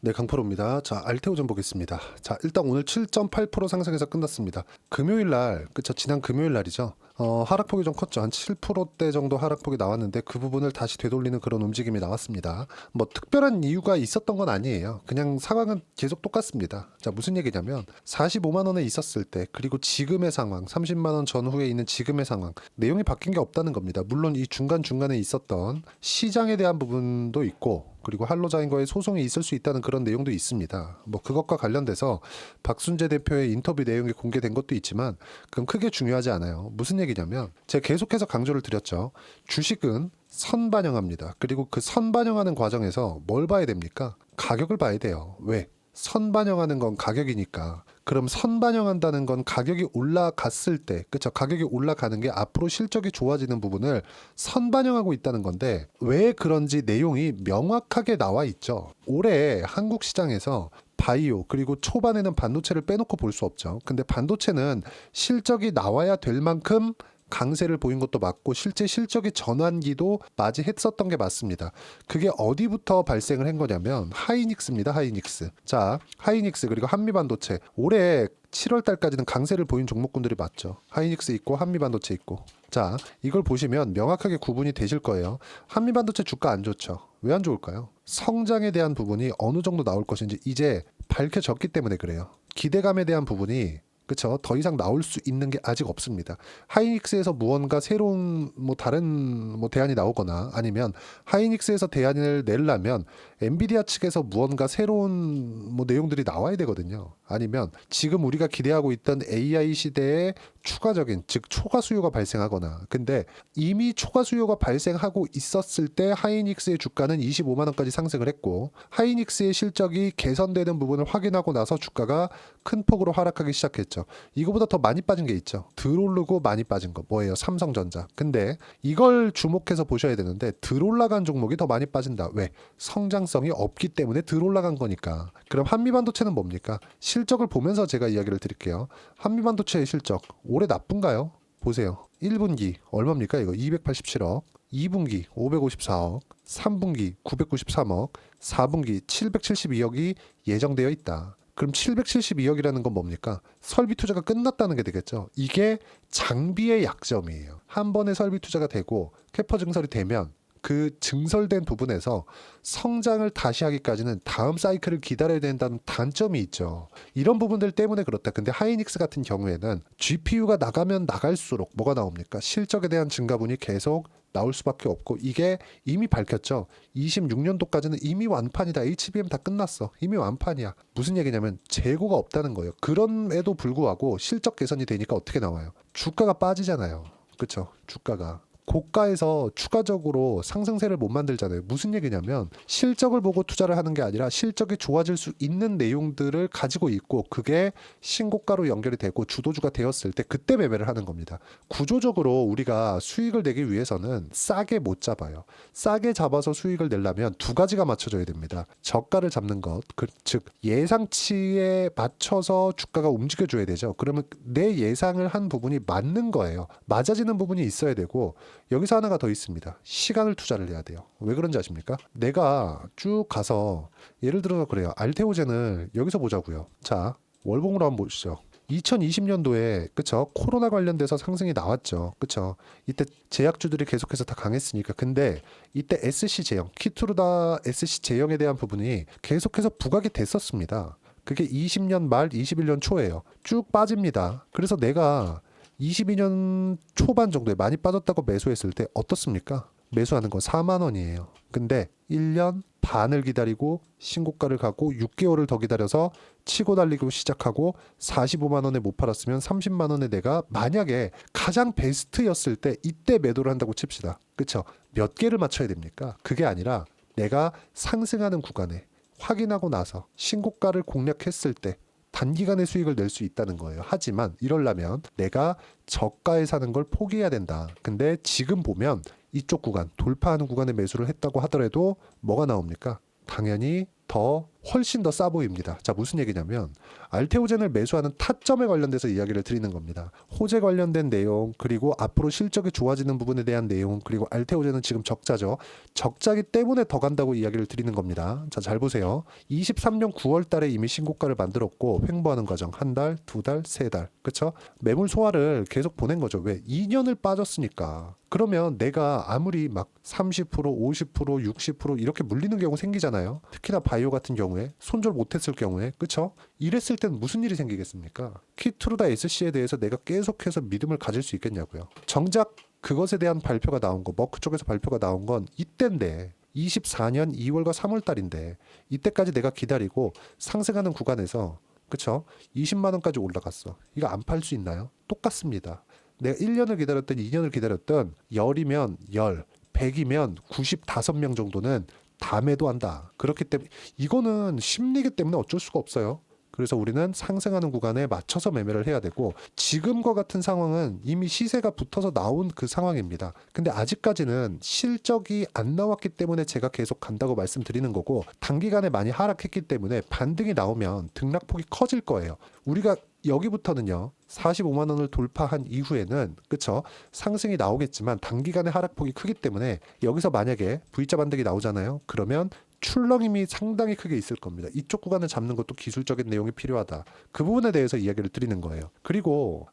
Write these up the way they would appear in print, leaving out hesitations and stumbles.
네, 강프로입니다. 자, 알테오 좀 보겠습니다. 자, 일단 오늘 7.8% 상승해서 끝났습니다. 금요일 날, 그쵸? 지난 금요일 날이죠. 하락폭이 좀 컸죠. 한 7%대 정도 하락폭이 나왔는데 그 부분을 다시 되돌리는 그런 움직임이 나왔습니다. 뭐 특별한 이유가 있었던 건 아니에요. 그냥 상황은 계속 똑같습니다. 자, 무슨 얘기냐면 45만 원에 있었을 때 그리고 지금의 상황, 30만 원 전후에 있는 지금의 상황, 내용이 바뀐 게 없다는 겁니다. 물론 이 중간중간에 있었던 시장에 대한 부분도 있고 그리고 한로자인과의 소송이 있을 수 있다는 그런 내용도 있습니다. 뭐 그것과 관련돼서 박순재 대표의 인터뷰 내용이 공개된 것도 있지만 그건 크게 중요하지 않아요. 무슨 얘기냐면 제가 계속해서 강조를 드렸죠. 주식은 선반영합니다. 그리고 그 선반영하는 과정에서 뭘 봐야 됩니까? 가격을 봐야 돼요. 왜? 선반영하는 건 가격이니까. 그럼 선반영한다는 건 가격이 올라갔을 때, 그쵸? 가격이 올라가는 게 앞으로 실적이 좋아지는 부분을 선반영하고 있다는 건데 왜 그런지 내용이 명확하게 나와 있죠. 올해 한국 시장에서 바이오 그리고 초반에는 반도체를 빼놓고 볼 수 없죠. 근데 반도체는 실적이 나와야 될 만큼 강세를 보인 것도 맞고 실제 실적의 전환기도 맞이했었던 게 맞습니다. 그게 어디부터 발생을 한 거냐면 하이닉스입니다. 하이닉스. 자, 하이닉스 그리고 한미반도체 올해 7월 달까지는 강세를 보인 종목군들이 맞죠. 하이닉스 있고 한미반도체 있고. 자, 이걸 보시면 명확하게 구분이 되실 거예요. 한미반도체 주가 안 좋죠. 왜 안 좋을까요? 성장에 대한 부분이 어느 정도 나올 것인지 이제 밝혀졌기 때문에 그래요. 기대감에 대한 부분이 그쵸? 더 이상 나올 수 있는 게 아직 없습니다. 하이닉스에서 무언가 새로운 다른 대안이 나오거나 아니면 하이닉스에서 대안을 내려면 엔비디아 측에서 무언가 새로운 내용들이 나와야 되거든요. 아니면 지금 우리가 기대하고 있던 AI 시대에 추가적인 즉 초과 수요가 발생하거나 근데 이미 초과 수요가 발생하고 있었을 때 하이닉스의 주가는 25만 원까지 상승을 했고 하이닉스의 실적이 개선되는 부분을 확인하고 나서 주가가 큰 폭으로 하락하기 시작했죠. 이거보다 더 많이 빠진 게 있죠. 덜 오르고 많이 빠진 거 뭐예요? 삼성전자. 근데 이걸 주목해서 보셔야 되는데 덜 올라간 종목이 더 많이 빠진다. 왜? 성장성이 없기 때문에 덜 올라간 거니까. 그럼 한미반도체는 뭡니까? 실적을 보면서 제가 이야기를 드릴게요. 한미반도체의 실적 올해 나쁜가요? 보세요. 1분기 얼마입니까? 이거 287억, 2분기 554억, 3분기 993억, 4분기 772억이 예정되어 있다. 그럼 772억이라는 건 뭡니까? 설비 투자가 끝났다는 게 되겠죠. 이게 장비의 약점이에요. 한 번에 설비 투자가 되고 캐퍼 증설이 되면 그 증설된 부분에서 성장을 다시 하기까지는 다음 사이클을 기다려야 된다는 단점이 있죠. 이런 부분들 때문에 그렇다. 근데 하이닉스 같은 경우에는 GPU가 나가면 나갈수록 뭐가 나옵니까? 실적에 대한 증가분이 계속 나올 수밖에 없고 이게 이미 밝혔죠. 26년도까지는 이미 완판이다. HBM 다 끝났어. 이미 완판이야. 무슨 얘기냐면 재고가 없다는 거예요. 그럼에도 불구하고 실적 개선이 되니까 어떻게 나와요? 주가가 빠지잖아요. 그렇죠? 주가가. 고가에서 추가적으로 상승세를 못 만들잖아요. 무슨 얘기냐면 실적을 보고 투자를 하는 게 아니라 실적이 좋아질 수 있는 내용들을 가지고 있고 그게 신고가로 연결이 되고 주도주가 되었을 때 그때 매매를 하는 겁니다. 구조적으로 우리가 수익을 내기 위해서는 싸게 못 잡아요. 싸게 잡아서 수익을 내려면 두 가지가 맞춰져야 됩니다. 저가를 잡는 것, 즉 예상치에 맞춰서 주가가 움직여줘야 되죠. 그러면 내 예상을 한 부분이 맞는 거예요. 맞아지는 부분이 있어야 되고 여기서 하나가 더 있습니다. 시간을 투자를 해야 돼요. 왜 그런지 아십니까? 내가 쭉 가서 예를 들어서 그래요. 알테오젠을 여기서 보자고요. 자, 월봉으로 한번 보시죠. 2020년도에 그쵸? 코로나 관련돼서 상승이 나왔죠. 그쵸? 이때 제약주들이 계속해서 다 강했으니까. 근데 이때 SC 제형, 키투르다 SC 제형에 대한 부분이 계속해서 부각이 됐었습니다. 그게 20년 말 21년 초예요. 쭉 빠집니다. 그래서 내가 22년 초반 정도에 많이 빠졌다고 매수했을 때 어떻습니까? 매수하는 건 4만 원이에요. 근데 1년 반을 기다리고 신고가를 가고 6개월을 더 기다려서 치고 달리고 시작하고 45만 원에 못 팔았으면 30만 원에 내가 만약에 가장 베스트였을 때 이때 매도를 한다고 칩시다. 그쵸? 몇 개를 맞춰야 됩니까? 그게 아니라 내가 상승하는 구간에 확인하고 나서 신고가를 공략했을 때 단기간에 수익을 낼 수 있다는 거예요. 하지만 이러려면 내가 저가에 사는 걸 포기해야 된다. 근데 지금 보면 이쪽 구간, 돌파하는 구간에 매수를 했다고 하더라도 뭐가 나옵니까? 당연히 더 훨씬 더 싸 보입니다. 자, 무슨 얘기냐면 알테오젠을 매수하는 타점에 관련돼서 이야기를 드리는 겁니다. 호재 관련된 내용, 그리고 앞으로 실적이 좋아지는 부분에 대한 내용, 그리고 알테오젠은 지금 적자죠. 적자기 때문에 더 간다고 이야기를 드리는 겁니다. 자, 잘 보세요. 23년 9월 달에 이미 신고가를 만들었고 횡보하는 과정 한 달, 두 달, 세 달. 그쵸? 매물 소화를 계속 보낸 거죠. 왜? 2년을 빠졌으니까. 그러면 내가 아무리 막 30%, 50%, 60% 이렇게 물리는 경우 생기잖아요. 특히나 바이오 같은 경우에 손절 못했을 경우에, 그쵸? 이랬을 땐 무슨 일이 생기겠습니까? 키트루다 SC에 대해서 내가 계속해서 믿음을 가질 수 있겠냐고요. 정작 그것에 대한 발표가 나온 거, 머크 쪽에서 발표가 나온 건 이때인데 24년 2월과 3월 달인데 이때까지 내가 기다리고 상승하는 구간에서, 그쵸? 20만 원까지 올라갔어. 이거 안 팔 수 있나요? 똑같습니다. 내가 1년을 기다렸든 2년을 기다렸든 10이면 10, 100이면 95명 정도는 다 매도한다. 그렇기 때문에 이거는 심리기 때문에 어쩔 수가 없어요. 그래서 우리는 상승하는 구간에 맞춰서 매매를 해야 되고, 지금과 같은 상황은 이미 시세가 붙어서 나온 그 상황입니다. 근데 아직까지는 실적이 안 나왔기 때문에 제가 계속 간다고 말씀드리는 거고, 단기간에 많이 하락했기 때문에 반등이 나오면 등락폭이 커질 거예요. 우리가 여기부터는요 45만 원을 돌파한 이후에는, 그쵸, 상승이 나오겠지만 단기간에 하락폭이 크기 때문에 여기서 만약에 V자 반등이 나오잖아요. 그러면 출렁임이 상당히 크게 있을 겁니다. 이쪽 구간을 잡는 것도 기술적인 내용이 필요하다. 그 부분에 대해서 이야기를 드리는 거예요. 그리고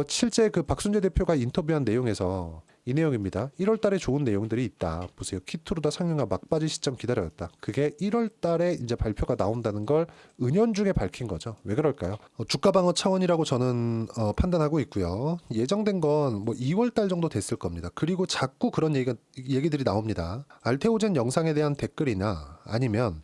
실제 그 박순재 대표가 인터뷰한 내용에서 이 내용입니다. 1월 달에 좋은 내용들이 있다. 보세요. 키트루다 상용화 막바지 시점 기다렸다. 그게 1월 달에 이제 발표가 나온다는 걸 은연중에 밝힌 거죠. 왜 그럴까요? 주가 방어 차원이라고 저는 판단하고 있고요. 예정된 건 뭐 2월 달 정도 됐을 겁니다. 그리고 자꾸 그런 얘기들이 나옵니다. 알테오젠 영상에 대한 댓글이나 아니면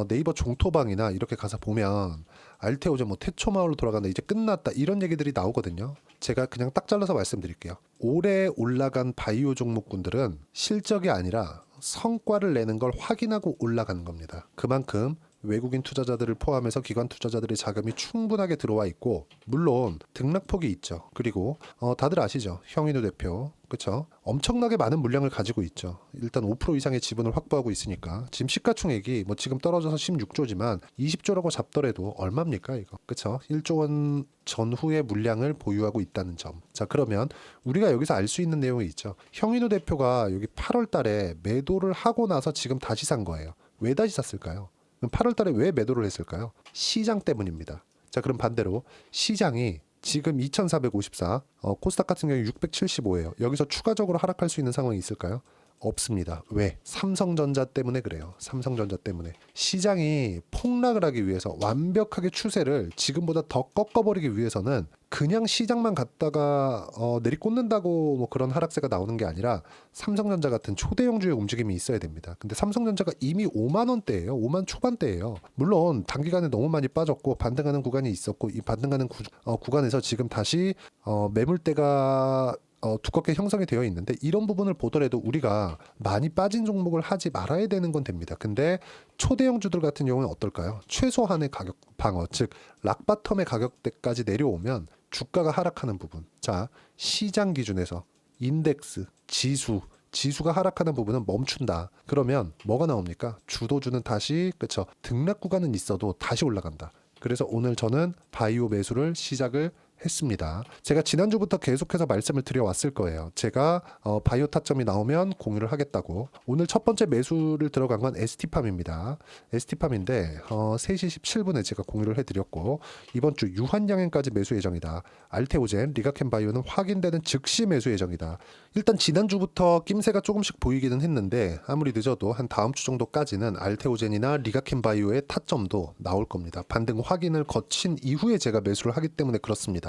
네이버 종토방이나 이렇게 가서 보면 알테오젠 뭐 태초마을로 돌아간다, 이제 끝났다, 이런 얘기들이 나오거든요. 제가 그냥 딱 잘라서 말씀드릴게요. 올해 올라간 바이오 종목군들은 실적이 아니라 성과를 내는 걸 확인하고 올라가는 겁니다. 그만큼 외국인 투자자들을 포함해서 기관 투자자들의 자금이 충분하게 들어와 있고, 물론 등락폭이 있죠. 그리고 다들 아시죠? 형인우 대표, 그렇죠? 엄청나게 많은 물량을 가지고 있죠. 일단 5% 이상의 지분을 확보하고 있으니까 지금 시가총액이 뭐 지금 떨어져서 16조지만 20조라고 잡더라도 얼마입니까 이거? 그렇죠? 1조 원 전후의 물량을 보유하고 있다는 점. 자, 그러면 우리가 여기서 알 수 있는 내용이 있죠. 형인우 대표가 여기 8월 달에 매도를 하고 나서 지금 다시 산 거예요. 왜 다시 샀을까요? 그럼 8월 달에 왜 매도를 했을까요? 시장 때문입니다. 자, 그럼 반대로 시장이 지금 2454, 코스닥 같은 경우 675예요. 여기서 추가적으로 하락할 수 있는 상황이 있을까요? 없습니다. 왜? 삼성전자 때문에 그래요. 삼성전자 때문에. 시장이 폭락을 하기 위해서 완벽하게 추세를 지금보다 더 꺾어버리기 위해서는 그냥 시장만 갔다가 내리꽂는다고 뭐 그런 하락세가 나오는 게 아니라 삼성전자 같은 초대형주의 움직임이 있어야 됩니다. 근데 삼성전자가 이미 5만 원대예요. 5만 초반대예요. 물론 단기간에 너무 많이 빠졌고 반등하는 구간이 있었고, 이 반등하는 구간에서 지금 다시 매물대가 두껍게 형성이 되어 있는데, 이런 부분을 보더라도 우리가 많이 빠진 종목을 하지 말아야 되는 건 됩니다. 근데 초대형주들 같은 경우는 어떨까요? 최소한의 가격 방어, 즉 락바텀의 가격대까지 내려오면 주가가 하락하는 부분. 자, 시장 기준에서 인덱스, 지수가 하락하는 부분은 멈춘다. 그러면 뭐가 나옵니까? 주도주는 다시, 그쵸, 등락 구간은 있어도 다시 올라간다. 그래서 오늘 저는 바이오 매수를 시작을 했습니다. 제가 지난주부터 계속해서 말씀을 드려왔을 거예요. 제가 바이오 타점이 나오면 공유를 하겠다고. 오늘 첫 번째 매수를 들어간 건 ST팜입니다. ST팜인데 3시 17분에 제가 공유를 해드렸고, 이번 주 유한양행까지 매수 예정이다. 알테오젠, 리가켄바이오는 확인되는 즉시 매수 예정이다. 일단 지난주부터 낌새가 조금씩 보이기는 했는데 아무리 늦어도 한 다음 주 정도까지는 알테오젠이나 리가켄바이오의 타점도 나올 겁니다. 반등 확인을 거친 이후에 제가 매수를 하기 때문에 그렇습니다.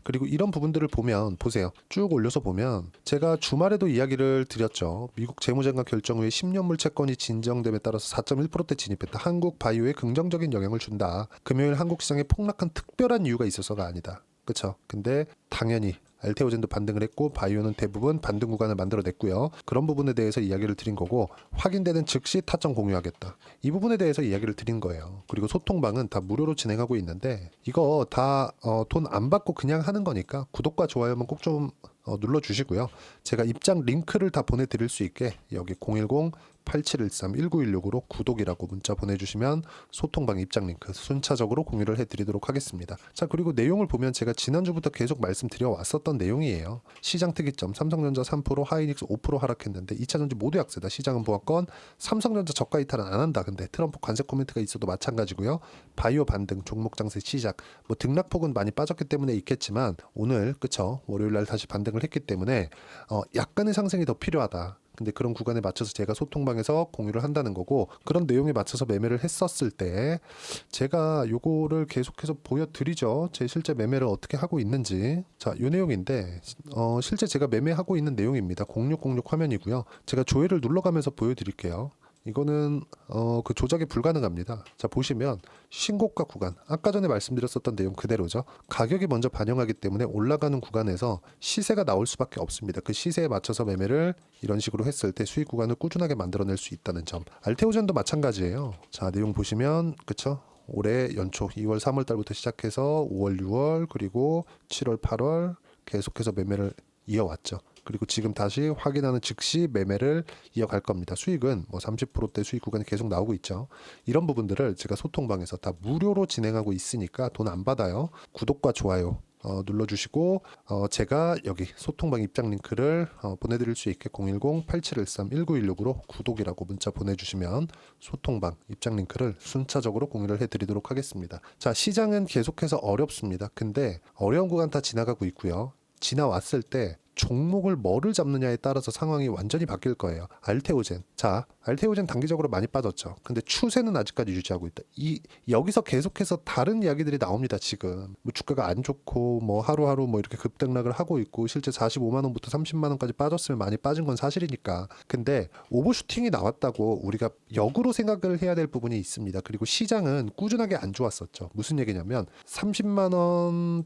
그리고 이런 부분들을 보면, 보세요. 쭉 올려서 보면 제가 주말에도 이야기를 드렸죠. 미국 재무장관 결정 후에 10년물 채권이 진정됨에 따라서 4.1%대 진입했다. 한국 바이오에 긍정적인 영향을 준다. 금요일 한국 시장에 폭락한 특별한 이유가 있어서가 아니다. 그렇죠? 근데 당연히 알테오젠도 반등을 했고 바이오는 대부분 반등 구간을 만들어냈고요. 그런 부분에 대해서 이야기를 드린 거고, 확인되는 즉시 타점 공유하겠다. 이 부분에 대해서 이야기를 드린 거예요. 그리고 소통방은 다 무료로 진행하고 있는데 이거 다 돈 안 받고 그냥 하는 거니까 구독과 좋아요만 꼭 좀 눌러주시고요. 제가 입장 링크를 다 보내드릴 수 있게 여기 010-8713-1916으로 구독이라고 문자 보내주시면 소통방 입장 링크 순차적으로 공유를 해드리도록 하겠습니다. 자, 그리고 내용을 보면 제가 지난주부터 계속 말씀드려 왔었던 내용이에요. 시장 특이점 삼성전자 3%, 하이닉스 5% 하락했는데 2차전지 모두 약세다. 시장은 보았건 삼성전자 저가 이탈은 안 한다. 근데 트럼프 관세 코멘트가 있어도 마찬가지고요. 바이오 반등, 종목 장세 시작, 뭐 등락폭은 많이 빠졌기 때문에 있겠지만 오늘 그쵸, 월요일날 다시 반등을 했기 때문에 약간의 상승이 더 필요하다. 근데 그런 구간에 맞춰서 제가 소통방에서 공유를 한다는 거고, 그런 내용에 맞춰서 매매를 했었을 때 제가 요거를 계속해서 보여드리죠. 제 실제 매매를 어떻게 하고 있는지. 자, 요 내용인데 실제 제가 매매하고 있는 내용입니다. 0606 화면이고요. 제가 조회를 눌러가면서 보여드릴게요. 이거는 그 조작이 불가능합니다. 자, 보시면 신고가 구간, 아까 전에 말씀드렸었던 내용 그대로죠. 가격이 먼저 반영하기 때문에 올라가는 구간에서 시세가 나올 수밖에 없습니다. 그 시세에 맞춰서 매매를 이런 식으로 했을 때 수익 구간을 꾸준하게 만들어낼 수 있다는 점. 알테오젠도 마찬가지예요. 자, 내용 보시면 그쵸? 올해 연초 2월 3월 달부터 시작해서 5월 6월 그리고 7월 8월 계속해서 매매를 이어왔죠. 그리고 지금 다시 확인하는 즉시 매매를 이어갈 겁니다. 수익은 뭐 30%대 수익 구간이 계속 나오고 있죠. 이런 부분들을 제가 소통방에서 다 무료로 진행하고 있으니까 돈 안 받아요. 구독과 좋아요 눌러주시고 제가 여기 소통방 입장 링크를 보내드릴 수 있게 010-8713-1916으로 구독이라고 문자 보내주시면 소통방 입장 링크를 순차적으로 공유를 해드리도록 하겠습니다. 자, 시장은 계속해서 어렵습니다. 근데 어려운 구간 다 지나가고 있고요. 지나왔을 때 종목을 뭐를 잡느냐에 따라서 상황이 완전히 바뀔 거예요. 알테오젠. 자, 알테오젠 단기적으로 많이 빠졌죠. 근데 추세는 아직까지 유지하고 있다. 여기서 계속해서 다른 이야기들이 나옵니다. 지금 뭐 주가가 안 좋고 뭐 하루하루 뭐 이렇게 급등락을 하고 있고 실제 45만 원부터 30만 원까지 빠졌으면 많이 빠진 건 사실이니까. 근데 오버슈팅이 나왔다고 우리가 역으로 생각을 해야 될 부분이 있습니다. 그리고 시장은 꾸준하게 안 좋았었죠. 무슨 얘기냐면 30만 원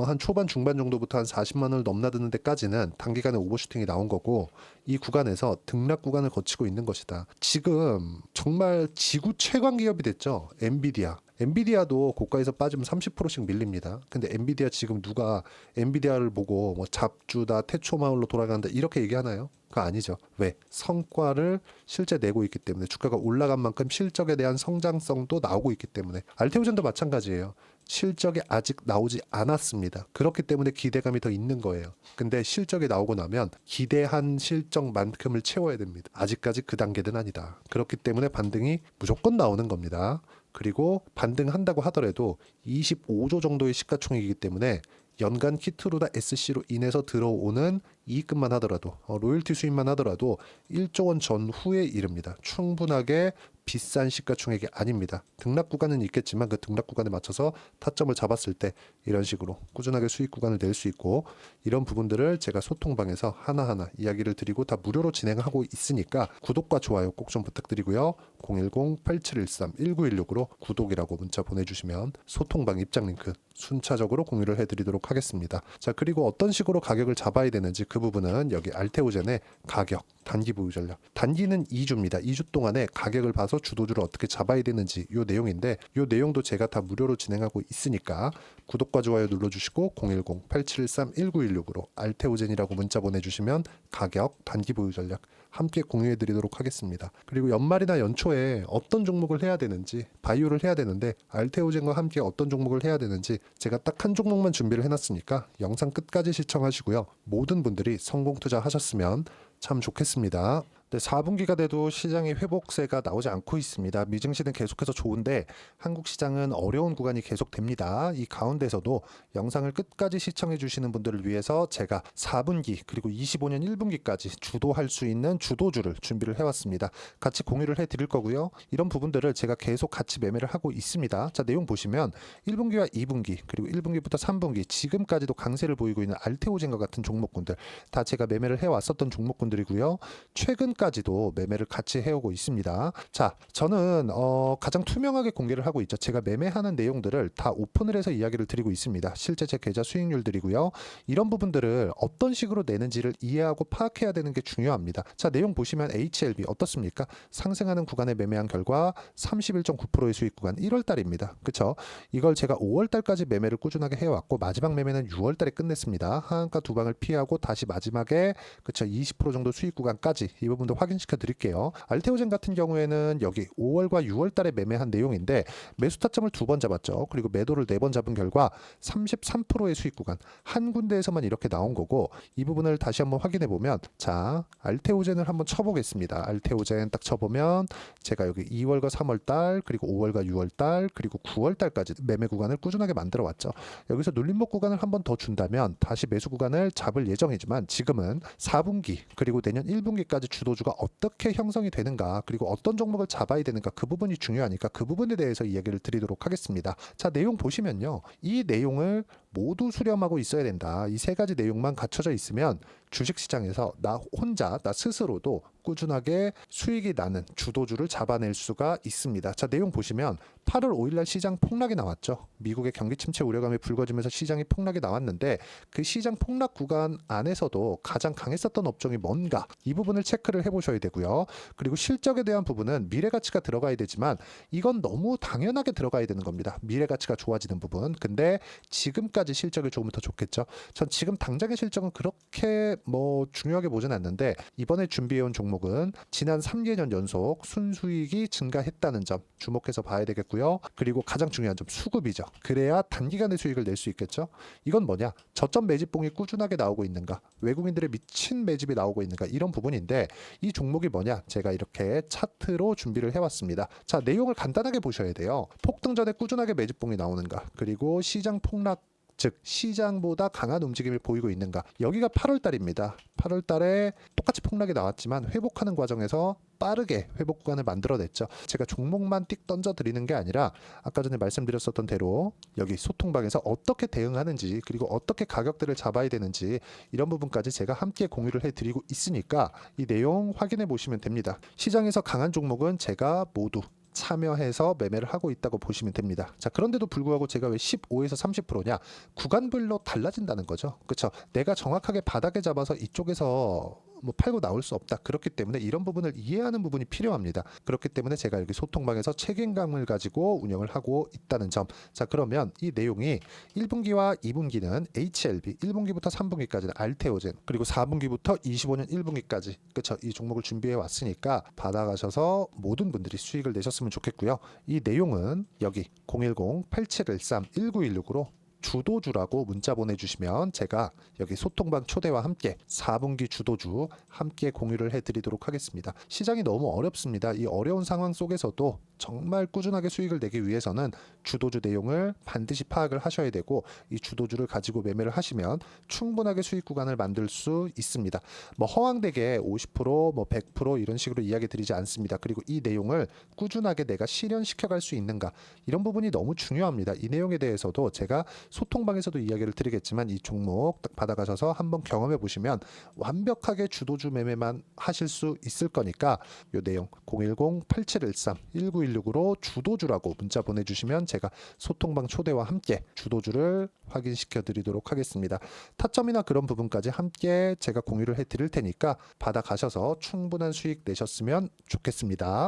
한 초반 중반 정도부터 한 40만 원을 넘나드는 데까지는 단기간에 오버슈팅이 나온 거고, 이 구간에서 등락 구간을 거치고 있는 것이다. 지금 정말 지구 최강 기업이 됐죠. 엔비디아도 고가에서 빠지면 30%씩 밀립니다. 근데 엔비디아 지금 누가 엔비디아를 보고 뭐 잡주다, 태초마을로 돌아간다 이렇게 얘기하나요? 그거 아니죠. 왜? 성과를 실제 내고 있기 때문에, 주가가 올라간 만큼 실적에 대한 성장성도 나오고 있기 때문에. 알테오젠도 마찬가지예요. 실적이 아직 나오지 않았습니다. 그렇기 때문에 기대감이 더 있는 거예요. 근데 실적이 나오고 나면 기대한 실적만큼을 채워야 됩니다. 아직까지 그 단계는 아니다. 그렇기 때문에 반등이 무조건 나오는 겁니다. 그리고 반등한다고 하더라도 25조 정도의 시가총액이기 때문에 연간 키트로다 SC로 인해서 들어오는 이익금만 하더라도 로열티 수입만 하더라도 1조 원 전후에 이릅니다. 충분하게 비싼 시가총액이 아닙니다. 등락 구간은 있겠지만 그 등락 구간에 맞춰서 타점을 잡았을 때 이런 식으로 꾸준하게 수익 구간을 낼 수 있고, 이런 부분들을 제가 소통방에서 하나하나 이야기를 드리고 다 무료로 진행하고 있으니까 구독과 좋아요 꼭 좀 부탁드리고요. 010-8713-1916으로 구독이라고 문자 보내주시면 소통방 입장 링크 순차적으로 공유를 해드리도록 하겠습니다. 자, 그리고 어떤 식으로 가격을 잡아야 되는지 그 부분은 여기 알테오젠의 가격, 단기 보유 전략. 단기는 2주입니다. 2주 동안에 가격을 봐서 주도주를 어떻게 잡아야 되는지 요 내용인데, 요 내용도 제가 다 무료로 진행하고 있으니까 구독과 좋아요 눌러주시고 010-8713-1916으로 알테오젠이라고 문자 보내주시면 가격, 단기 보유 전략 함께 공유해드리도록 하겠습니다. 그리고 연말이나 연초에 어떤 종목을 해야 되는지, 바이오를 해야 되는데 알테오젠과 함께 어떤 종목을 해야 되는지 제가 딱 한 종목만 준비를 해놨으니까 영상 끝까지 시청하시고요. 모든 분들이 성공 투자하셨으면 참 좋겠습니다. 네, 4분기가 돼도 시장의 회복세가 나오지 않고 있습니다. 미증시는 계속해서 좋은데 한국 시장은 어려운 구간이 계속됩니다. 이 가운데서도 영상을 끝까지 시청해 주시는 분들을 위해서 제가 4분기 그리고 25년 1분기까지 주도할 수 있는 주도주를 준비를 해왔습니다. 같이 공유를 해드릴 거고요. 이런 부분들을 제가 계속 같이 매매를 하고 있습니다. 자, 내용 보시면 1분기와 2분기 그리고 1분기부터 3분기 지금까지도 강세를 보이고 있는 알테오젠과 같은 종목군들 다 제가 매매를 해왔었던 종목군들이고요. 최근 지금까지도 매매를 같이 해오고 있습니다. 자, 저는 가장 투명하게 공개를 하고 있죠. 제가 매매하는 내용들을 다 오픈을 해서 이야기를 드리고 있습니다. 실제 제 계좌 수익률들이고요. 이런 부분들을 어떤 식으로 내는지를 이해하고 파악해야 되는 게 중요합니다. 자, 내용 보시면 HLB 어떻습니까? 상승하는 구간에 매매한 결과 31.9%의 수익 구간 1월 달입니다. 그쵸? 이걸 제가 5월 달까지 매매를 꾸준하게 해왔고 마지막 매매는 6월 달에 끝냈습니다. 하한가 두 방을 피하고 다시 마지막에 그쵸? 20% 정도 수익 구간까지 이 부분도 확인시켜 드릴게요. 알테오젠 같은 경우에는 여기 5월과 6월 달에 매매한 내용인데 매수 타점을 2번 잡았죠. 그리고 매도를 4번 잡은 결과 33%의 수익 구간 한 군데에서만 이렇게 나온 거고 이 부분을 다시 한번 확인해 보면 자 알테오젠을 한번 쳐보겠습니다. 알테오젠 딱 쳐보면 제가 여기 2월과 3월 달 그리고 5월과 6월 달 그리고 9월 달까지 매매 구간을 꾸준하게 만들어 왔죠. 여기서 눌림목 구간을 한번 더 준다면 다시 매수 구간을 잡을 예정이지만 지금은 4분기 그리고 내년 1분기까지 주도주가 어떻게 형성이 되는가 그리고 어떤 종목을 잡아야 되는가 그 부분이 중요하니까 그 부분에 대해서 이야기를 드리도록 하겠습니다. 자, 내용 보시면요. 이 내용을 모두 수렴하고 있어야 된다. 이 세 가지 내용만 갖춰져 있으면 주식시장에서 나 혼자 나 스스로도 꾸준하게 수익이 나는 주도주를 잡아낼 수가 있습니다. 자, 내용 보시면 8월 5일날 시장 폭락이 나왔죠. 미국의 경기 침체 우려감이 불거지면서 시장이 폭락이 나왔는데 그 시장 폭락 구간 안에서도 가장 강했었던 업종이 뭔가 이 부분을 체크를 해보셔야 되고요. 그리고 실적에 대한 부분은 미래가치가 들어가야 되지만 이건 너무 당연하게 들어가야 되는 겁니다. 미래가치가 좋아지는 부분. 근데 지금까지 실적이 조금 더 좋겠죠. 전 지금 당장의 실적은 그렇게 중요하게 보진 않는데 이번에 준비해온 종목은 지난 3개년 연속 순수익이 증가했다는 점 주목해서 봐야 되겠고요. 그리고 가장 중요한 점 수급이죠. 그래야 단기간에 수익을 낼 수 있겠죠. 이건 뭐냐? 저점 매집봉이 꾸준하게 나오고 있는가? 외국인들의 미친 매집이 나오고 있는가? 이런 부분인데 이 종목이 뭐냐? 제가 이렇게 차트로 준비를 해왔습니다. 자, 내용을 간단하게 보셔야 돼요. 폭등 전에 꾸준하게 매집봉이 나오는가? 그리고 시장 폭락 즉 시장보다 강한 움직임을 보이고 있는가. 여기가 8월 달입니다. 8월 달에 똑같이 폭락이 나왔지만 회복하는 과정에서 빠르게 회복 구간을 만들어냈죠. 제가 종목만 띡 던져 드리는 게 아니라 아까 전에 말씀드렸었던 대로 여기 소통방에서 어떻게 대응하는지 그리고 어떻게 가격들을 잡아야 되는지 이런 부분까지 제가 함께 공유를 해드리고 있으니까 이 내용 확인해 보시면 됩니다. 시장에서 강한 종목은 제가 모두 참여해서 매매를 하고 있다고 보시면 됩니다. 자, 그런데도 불구하고 제가 왜 15에서 30%냐? 구간별로 달라진다는 거죠. 그렇죠? 내가 정확하게 바닥에 잡아서 이쪽에서 팔고 나올 수 없다. 그렇기 때문에 이런 부분을 이해하는 부분이 필요합니다. 그렇기 때문에 제가 여기 소통방에서 책임감을 가지고 운영을 하고 있다는 점. 자, 그러면 이 내용이 1분기와 2분기는 HLB, 1분기부터 3분기까지는 알테오젠, 그리고 4분기부터 25년 1분기까지 그렇죠? 이 종목을 준비해 왔으니까 받아가셔서 모든 분들이 수익을 내셨으면 좋겠고요. 이 내용은 여기 010-8713-1916으로 주도주라고 문자 보내주시면 제가 여기 소통방 초대와 함께 4분기 주도주 함께 공유를 해드리도록 하겠습니다. 시장이 너무 어렵습니다. 이 어려운 상황 속에서도 정말 꾸준하게 수익을 내기 위해서는 주도주 내용을 반드시 파악을 하셔야 되고 이 주도주를 가지고 매매를 하시면 충분하게 수익 구간을 만들 수 있습니다. 허황되게 50%, 100% 이런 식으로 이야기 드리지 않습니다. 그리고 이 내용을 꾸준하게 내가 실현시켜 갈 수 있는가 이런 부분이 너무 중요합니다. 이 내용에 대해서도 제가 소통방에서도 이야기를 드리겠지만 이 종목 딱 받아가셔서 한번 경험해 보시면 완벽하게 주도주 매매만 하실 수 있을 거니까 이 내용 010-8713-1916으로 주도주라고 문자 보내주시면 제가 소통방 초대와 함께 주도주를 확인시켜 드리도록 하겠습니다. 타점이나 그런 부분까지 함께 제가 공유를 해 드릴 테니까 받아가셔서 충분한 수익 내셨으면 좋겠습니다.